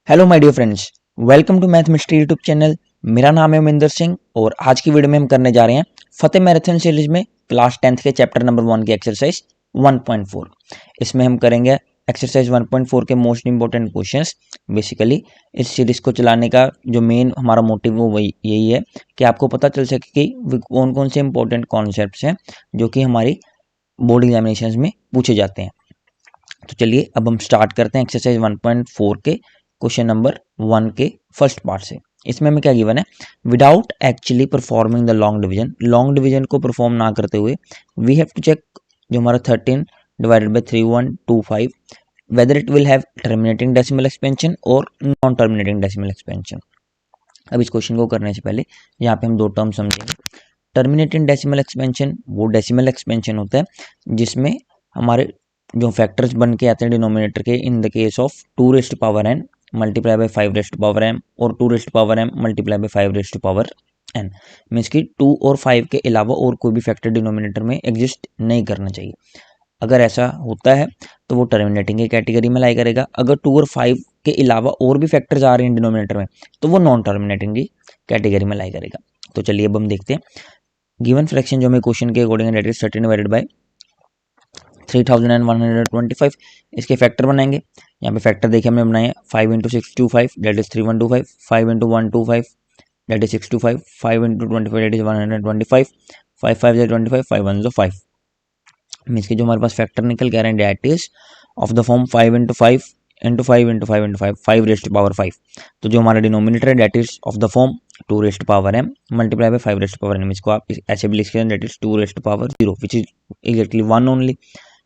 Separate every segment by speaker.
Speaker 1: Hello my dear friends, welcome to math mystery YouTube channel. मेरा नाम है उमिंदर सिंह और आज की वीडियो में हम करने जा रहे हैं फतेह मैराथन सीरीज में क्लास 10th के चैप्टर नंबर 1 की एक्सरसाइज 1.4। इसमें हम करेंगे एक्सरसाइज 1.4 के मोस्ट इंपॉर्टेंट क्वेश्चंस। बेसिकली इस सीरीज को चलाने का जो मेन हमारा मोटिव वो वही यही है कि आपको पता चल सके कि कौन कौन से इंपॉर्टेंट कॉन्सेप्ट्स हैं जो कि हमारी बोर्ड एग्जामिनेशन में पूछे जाते हैं। तो चलिए अब हम स्टार्ट करते हैं एक्सरसाइज 1.4 के क्वेश्चन नंबर 1 के फर्स्ट पार्ट से। इसमें हमें क्या गिवन है, without actually performing the long division को परफॉर्म ना करते हुए वी हैव टू चेक जो हमारा 13 divided by 3125 whether it will have terminating decimal expansion और नॉन टर्मिनेटिंग डेसिमल एक्सपेंशन। अब इस क्वेश्चन को करने से पहले यहाँ पे हम दो टर्म समझेंगे। टर्मिनेटिंग डेसिमल एक्सपेंशन वो डेसिमल एक्सपेंशन होता है जिसमें हमारे जो फैक्टर्स बन के आते हैं डिनोमिनेटर के, in the case of 2 raised power n multiply by 5 raised power m और 2 raised power m multiply by 5 raised power n, means कि 2 और 5 के अलावा और कोई भी फैक्टर डिनोमिनेटर में एग्जिस्ट नहीं करना चाहिए। अगर ऐसा होता है तो वो टर्मिनेटिंग की कैटेगरी में लाई करेगा। अगर 2 और 5 के अलावा और भी फैक्टर्स आ रहे हैं डिनोमिनेटर में तो वो नॉन टर्मिनेटिंग की कैटेगरी में लाई करेगा। तो चलिए अब हम देखते हैं गिवन फ्रैक्शन जो हमें क्वेश्चन के according that is 13 divided by 3125। इसके फैक्टर बनाएंगे। यहाँ पे फैक्टर देखिए हमने बनाए 5 into 625 that is 3125, 5 into 125 that is 625, 5 into 25 that is 125, 5 5 जो 25, 5 1 जो 5। मीन्स कि जो हमारे पास फैक्टर निकल के आ रहे हैं that is of the form 5 into 5 into 5 into 5 into 5, 5 raised power 5। तो जो हमारा डिनोमिनेटर है that is of the form 2 raised power m multiply by 5 raised power n। इसको आप ऐसे भी लिख सकते हैं that is 2 raised power 0 which is exactly 1 only.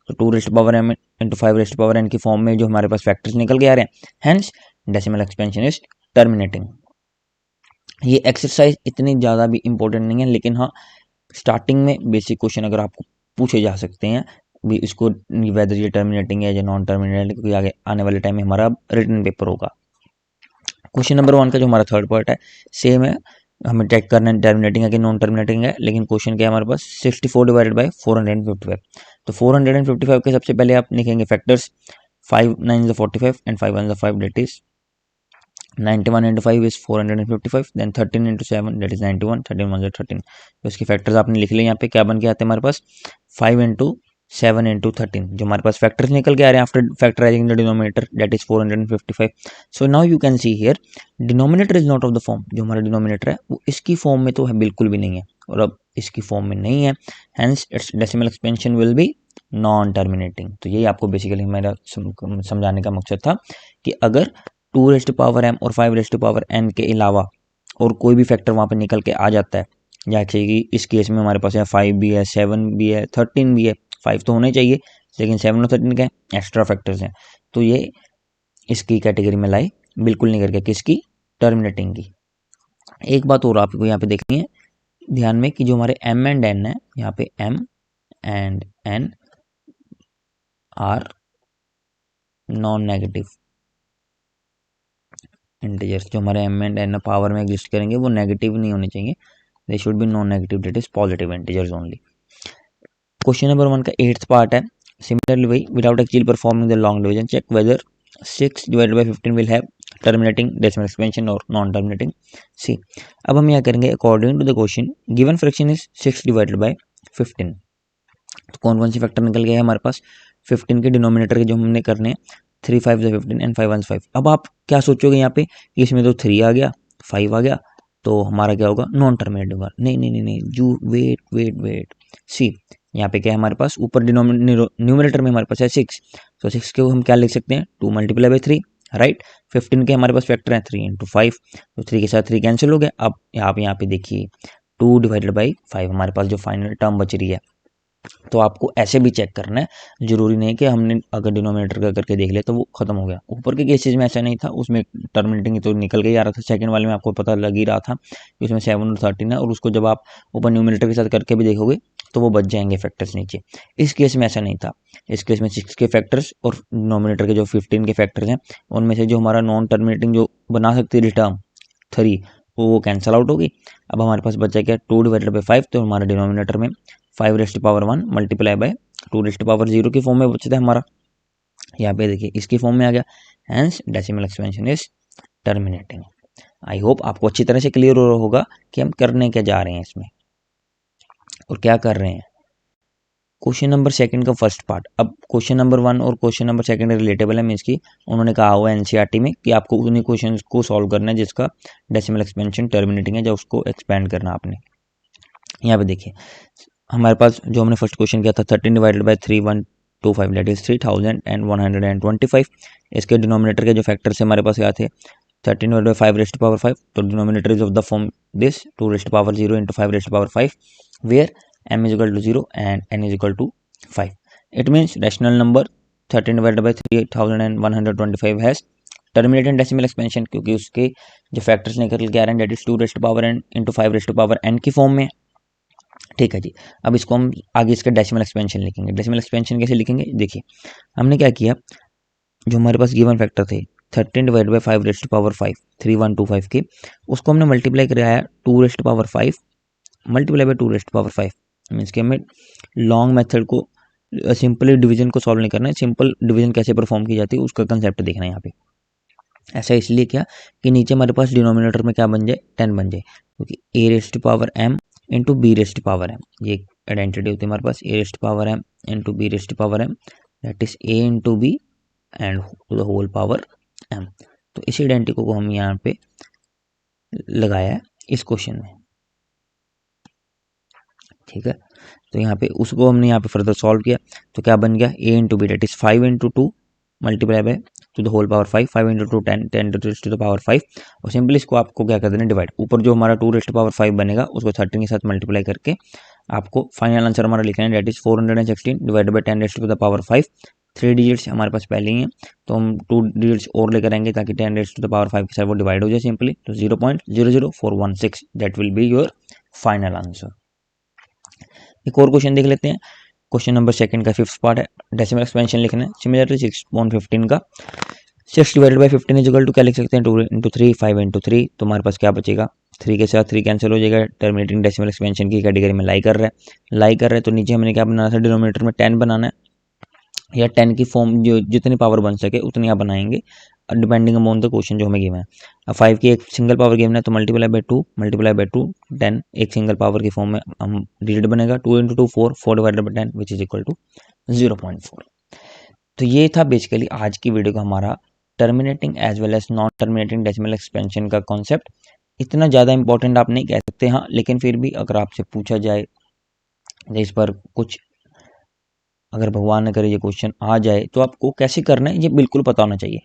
Speaker 1: तो 2 raised power m into 5 raised power n की फॉर्म में जो हमारे पास फैक्टर्स निकल के आ रहे हैं, hence decimal expansion is terminating. ये एक्सरसाइज इतनी ज़्यादा भी इंपॉर्टेंट नहीं है, लेकिन हाँ स्टार्टिंग में बेसिक क्वेश्चन अगर आपको पूछे जा सकते हैं भी इसको, वेदर ये टर्मिनेटिंग है या नॉन टर्मिनेटिंग, क्योंकि आगे आने वाले टाइम में हमारा रिटन पेपर होगा। क्वेश्चन नंबर 1 का जो हमारा थर्ड पार्ट है सेम है, हमें चेक करना है टर्मिनेटिंग है कि नॉन टर्मिनेटिंग है। लेकिन क्वेश्चन क्या है हमारे पास 64 डिवाइडेड बाई 455। तो 455 के सबसे पहले आप लिखेंगे factors 5 9 45 and 5 1 5 that is 91 into 5 is 455, then 13 into 7 that is 91, 13 1 13। तो इसके फैक्टर्स आपने लिख लिए। यहाँ पे क्या बन के आते हैं हमारे पास 5 इंटू 7 इंटू 13, जो हमारे पास फैक्टर्स निकल के आ रहे हैं after factorizing the denominator that is 455। So now you can see here denominator is not of the form. जो हमारा डिनोमिनेटर है वो इसकी फॉर्म में तो है बिल्कुल भी नहीं है, और अब इसकी फॉर्म में नहीं है, hence it's decimal expansion will be non terminating. तो यही आपको बेसिकली मेरा समझाने का मकसद था कि अगर 2 रेस्ट पावर m और 5 रेस्ट पावर n के अलावा और कोई भी फैक्टर वहाँ पे निकल के आ जाता है, जैसे कि इस केस में हमारे पास है 5 भी है, 7 भी है, 13 भी है। 5 तो होने चाहिए लेकिन 7 और 13 के एक्स्ट्रा फैक्टर्स हैं, तो ये इसकी कैटेगरी में लाई बिल्कुल नहीं करके, किसकी, टर्मिनेटिंग की। एक बात और आपको यहाँ पे देखनी है ध्यान में कि जो हमारे m एंड n है, यहाँ पे m and n are non negative integers. जो हमारे m एंड n पावर में एग्जिस्ट करेंगे वो नेगेटिव नहीं होने चाहिए, they should be non negative, that is positive integers only. Question number 1 का 8th पार्ट है। सिमिलरली वही, without actually performing the long division check whether 6 divided by 15 will have terminating decimal expansion और non terminating. See, अब हम यहाँ करेंगे according to the question given fraction is 6 divided by 15। तो कौन कौन से फैक्टर निकल गए हैं हमारे पास 15 के डिनोमिनेटर के जो हमने करने हैं 3 5 15 एंड 5 1 5। अब आप क्या सोचोगे यहाँ पे कि इसमें तो 3 आ गया 5 आ गया तो हमारा क्या होगा, नॉन टर्मिनेटिव होगा। नहीं नहीं नहीं नहीं, जू वेट वेट वेट, सी यहाँ पे क्या है हमारे पास ऊपर न्यूमरेटर में हमारे पास है 6, तो 6 के हम क्या लिख सकते हैं 2 मल्टीप्लाई बाई 3, राइट। 15 के हमारे पास फैक्टर है 3 इंटू 5, तो 3 के साथ 3 कैंसिल हो गया। अब आप यहाँ पे देखिए 2 डिवाइडेड बाई 5 हमारे पास जो फाइनल टर्म बच रही है। तो आपको ऐसे भी चेक करना है, जरूरी नहीं कि हमने अगर डिनोमिनेटर का करके देख लिया तो वो खत्म हो गया। ऊपर के केसेस में ऐसा नहीं था, उसमें टर्मिनेटिंग तो निकल के ही आ रहा था। सेकंड वाले में आपको पता लग ही रहा था कि उसमें 7 और 13 है, और उसको जब आप ऊपर न्यूमिनेटर के साथ करके भी देखोगे तो वो बच जाएंगे फैक्टर्स नीचे। इस केस में ऐसा नहीं था, इस केस में 6 के फैक्टर्स और डिनोमिनेटर के जो 15 के फैक्टर्स हैं उनमें से जो हमारा नॉन टर्मिनेटिंग जो बना सकती थी टर्म 3 वो कैंसिल आउट होगी। अब हमारे पास बचा क्या 2 डिवाइडेड बाई 5, तो हमारे डिनोमिनेटर में 5 raised power 1 multiply by 2 raised power 0 की फॉर्म में बचता है हमारा। यहाँ पे देखिए इसकी फॉर्म में आ गया, hence decimal expansion is terminating. I hope आपको अच्छी तरह से क्लियर होगा कि हम करने क्या जा रहे हैं इसमें और क्या कर रहे हैं। क्वेश्चन नंबर सेकंड का फर्स्ट पार्ट, अब क्वेश्चन नंबर 1 और क्वेश्चन नंबर सेकंड रिलेटेबल है, मीन्स की उन्होंने कहा हुआ है एनसीईआरटी में कि आपको उन्हीं क्वेश्चन को सॉल्व करना है जिसका डेसिमल एक्सपेंशन टर्मिनेटिंग है, जो उसको एक्सपेंड करना आपने। यहाँ पे देखिए हमारे पास जो हमने फर्स्ट क्वेश्चन किया था 13 डिवाइडेड बाई 3125 दैट इज 3125। इसके डिनोमिनेटर के जो फैक्टर्स हमारे पास क्या थे 13 डिवाइडेड बाई 5 रेस्ट पावर 5, तो denominator is of the form this 2 raised power 0 into 5 raised power 5 where m is equal to 0 and n is equal to 5. It means rational number 13 divided by 3125 has terminating decimal expansion, क्योंकि उसके जो factors निकल के आ रहे हैं that is 2 raised power n into 5 raised power n की form में। ठीक है जी, अब इसको हम आगे इसका डेसिमल एक्सपेंशन लिखेंगे। डेसिमल एक्सपेंशन कैसे लिखेंगे, देखिए हमने क्या किया, जो हमारे पास गिवन फैक्टर थे 13 डिवाइड बाई 5 रेस्ट पावर 5 3125 के, उसको हमने मल्टीप्लाई कराया 2 raised power 5 multiply by 2 raised power 5। Means कि हमें लॉन्ग मेथड को सिंपली डिवीजन को सॉल्व नहीं करना है, सिंपल डिवीजन कैसे परफॉर्म की जाती है उसका कंसेप्ट देखना है यहाँ पे। ऐसा इसलिए क्या कि नीचे हमारे पास डिनोमिनेटर में क्या बन जाए 10 बन जाए, क्योंकि a raised power m into b raised power m, ये आइडेंटिटी होती है हमारे पास, a raised power m into b raised power m that is a into b and to the whole power m। तो इस आइडेंटिटी को हम यहाँ पे लगाया है इस क्वेश्चन में। ठीक है, तो यहाँ पे उसको हमने यहाँ पे फर्दर सॉल्व किया, तो क्या बन गया a into B that is 5 into 2 multiply by to the whole power 5, 5 into 2 10, 10 to the power 5, और सिंपली इसको आपको क्या कर देना डिवाइड, ऊपर जो हमारा 2 रेस्ट पावर 5 बनेगा उसको 13 के साथ मल्टीप्लाई करके आपको फाइनल आंसर हमारा लिखना है, that is 416 divided by 10 raised to the power 5। 3 digits हमारे पास पहले ही हैं, तो हम 2 डिजिट्स और लेकर आएंगे ताकि 10 रेस्ट टू द पावर 5 के साथ वो डिवाइड हो जाए सिंपली, तो 0.00416 that will be your final answer. एक और क्वेश्चन देख लेते हैं, क्वेश्चन नंबर सेकंड का फिफ्थ पार्ट है, डेसिमल एक्सपेंशन लिखना है। सिमिलरली 6/15 का 6 divided by 15 is equal to क्या लिख सकते हैं 2 इंटू 3 5 इंटू 3, तो हमारे पास क्या बचेगा 3 के साथ 3 कैंसिल हो जाएगा, टर्मिनेटिंग डेसिमल एक्सपेंशन की कैटेगरी में लाई कर रहा है। तो नीचे हमने क्या बनाना था, डिनोमिनेटर में 10 बनाना है, या 10 की फॉर्म जो जितनी पावर बन सके उतनी आप बनाएंगे डिपेंडिंग अपॉन द क्वेश्चन जो हमें गिवन है। अब 5 की एक सिंगल पावर गिवन है, तो मल्टीप्लाई बाय 2 10 एक सिंगल पावर की फॉर्म में हम डिजिट बनेगा 2 into 2 4 4 divided by 10 which is equal to 0.4। तो ये था बेसिकली आज की वीडियो का हमारा terminating as well as non terminating decimal expansion का कॉन्सेप्ट। इतना ज़्यादा इंपॉर्टेंट आप नहीं कह सकते, हाँ, लेकिन फिर भी अगर आपसे पूछा जाए इस पर कुछ, अगर भगवान न करे ये क्वेश्चन आ जाए तो आपको कैसे करना है ये बिल्कुल पता होना चाहिए।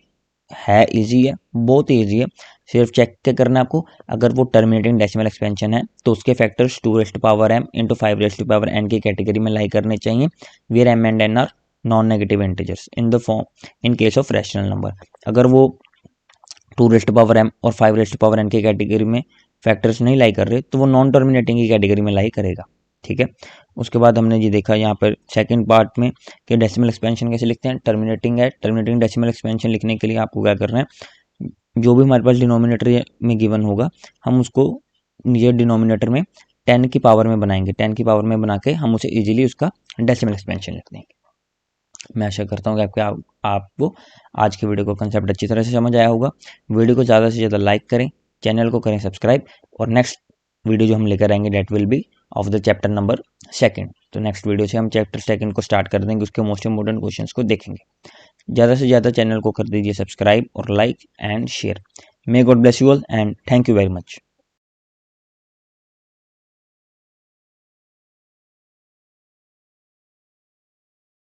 Speaker 1: है इजी है, बहुत ईजी है, सिर्फ चेक क्या करना है आपको, अगर वो टर्मिनेटिंग डेसिमल एक्सपेंशन है तो उसके factors 2 raised power m into 5 raised power n की कैटेगरी में लाई करने चाहिए, where m and n are non negative integers in the form in case of rational number. अगर वो 2 रेस्ट पावर m और 5 रेस्ट पावर n की category में factors नहीं लाई कर रहे तो वो नॉन टर्मिनेटिंग की कैटेगरी में लाई करेगा। ठीक है, उसके बाद हमने ये देखा यहाँ पर सेकंड पार्ट में कि डेसिमल एक्सपेंशन कैसे लिखते हैं, टर्मिनेटिंग है, टर्मिनेटिंग डेसिमल एक्सपेंशन लिखने के लिए आपको क्या करना है, जो भी हमारे पास डिनोमिनेटर में गिवन होगा हम उसको ये डिनोमिनेटर में 10 की पावर में बनाएंगे, 10 की पावर में बना के हम उसे इजीली उसका डेसिमल एक्सपेंशन लिख देंगे। मैं आशा करता हूँ कि आपको आज की वीडियो को कंसेप्ट अच्छी तरह से समझ आया होगा। वीडियो को ज़्यादा से ज़्यादा लाइक करें, चैनल को करें सब्सक्राइब, और नेक्स्ट वीडियो जो हम लेकर आएंगे that will be of the chapter number second. तो नेक्स्ट वीडियो से हम चैप्टर सेकंड को स्टार्ट कर देंगे, उसके मोस्ट इंपोर्टेंट क्वेश्चंस को देखेंगे। ज़्यादा से ज़्यादा चैनल को कर दीजिए सब्सक्राइब और like and share. May God bless you all and thank you very much.